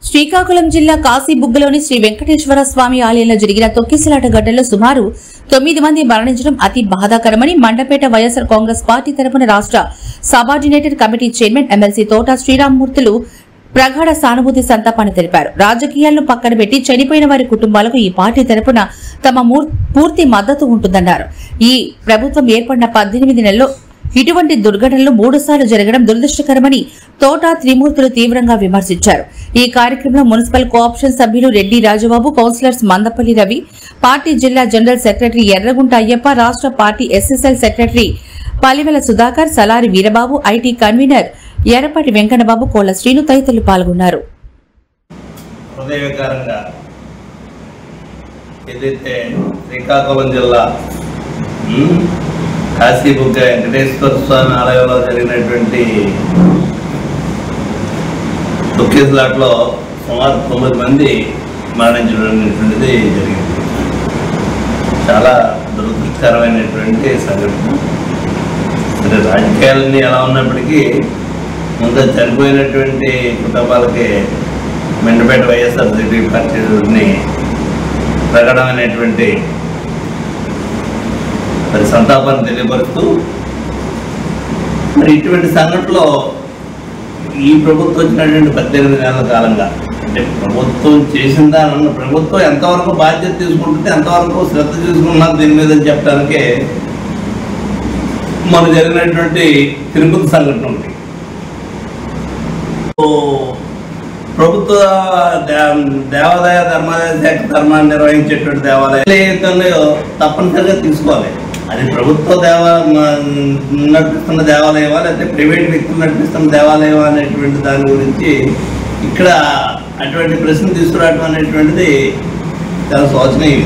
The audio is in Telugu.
శ్రీకాకుళం జిల్లా కాశీబుగ్గలోని శ్రీ వెంకటేశ్వర స్వామి ఆలయంలో జరిగిన తొక్కిసలాట ఘటనలో సుమారు 9 మంది మరణించడం అతి బాధాకరమని మండపేట వైఎస్ఆర్ కాంగ్రెస్ పార్టీ తరపున రాష్ట్ర సబార్డినేటెడ్ కమిటీ చైర్మన్ ఎమ్మెల్సీ తోట శ్రీరామ్మూర్తులు ప్రగాఢ సానుభూతి సంతాపాన్ని తెలిపారు. రాజకీయాలను పక్కన పెట్టి చనిపోయిన వారి కుటుంబాలకు ఈ పార్టీ తరపున తమ పూర్తి మద్దతు ఉంటుందన్నారు. ఈ ప్రభుత్వం ఏర్పడిన 18 నెలల్లో ఇటువంటి దుర్ఘటనలు 3 సార్లు జరగడం దురదృష్టకరమని తోట త్రిమూర్తులు తీవ్రంగా విమర్శించారు. ఈ కార్యక్రమంలో మున్సిపల్ కోఆప్షన్ సభ్యులు రెడ్డి రాజబాబు, కౌన్సిలర్స్ మందపల్లి రవి, పార్టీ జిల్లా జనరల్ సెక్రటరీ ఎర్రగుంట అయ్యప్ప, రాష్ట్ర party SSL secretary Palivela Sudhakar, Salari Veerababu, IT convener Errapati Venkannababu, Kolla Srinu తదితరులు పాల్గొన్నారు. శ్రీకాకుళం జిల్లా కాశీబుగ్గ వెంకటేశ్వర స్వామి ఆలయంలో జరిగినటువంటి తొక్కిసలాటలో సుమారు 9 మంది మరణించడం అనేటువంటిది జరిగింది. చాలా దురదృష్టకరమైనటువంటి సంఘటన. సరే, రాజకీయాలన్నీ ఎలా ఉన్నప్పటికీ ముందు చనిపోయినటువంటి కుటుంబాలకి మండపేట వైఎస్ఆర్సీపీ పార్టీని ప్రకటమైనటువంటి మరి సంతాపాన్ని తెలియపరుస్తూ, మరి ఇటువంటి సంఘటనలో ఈ ప్రభుత్వం వచ్చినటువంటి 18 నెలల కాలంగా, అంటే ప్రభుత్వం చేసిందా అన్న ప్రభుత్వం ఎంతవరకు బాధ్యత తీసుకుంటుంది, ఎంతవరకు శ్రద్ధ తీసుకున్నది దీని మీద చెప్పడానికే మనకు జరిగినటువంటి తిరుపతి సంఘటన ఉంది. ప్రభుత్వ దేవాదాయ ధర్మాదాయ శాఖ ధర్మాన్ని నిర్వహించేటువంటి దేవాలయాలు తప్పనిసరిగా తీసుకోవాలి. అది ప్రభుత్వ నడిపిస్తున్న దేవాలయమా లేకపోతే ప్రైవేట్ వ్యక్తులు నడిపిస్తున్న దేవాలయం అనేటువంటి దాని గురించి ఇక్కడ అటువంటి ప్రశ్న తీసుకురావడం అనేటువంటిది చాలా శోచనీయం.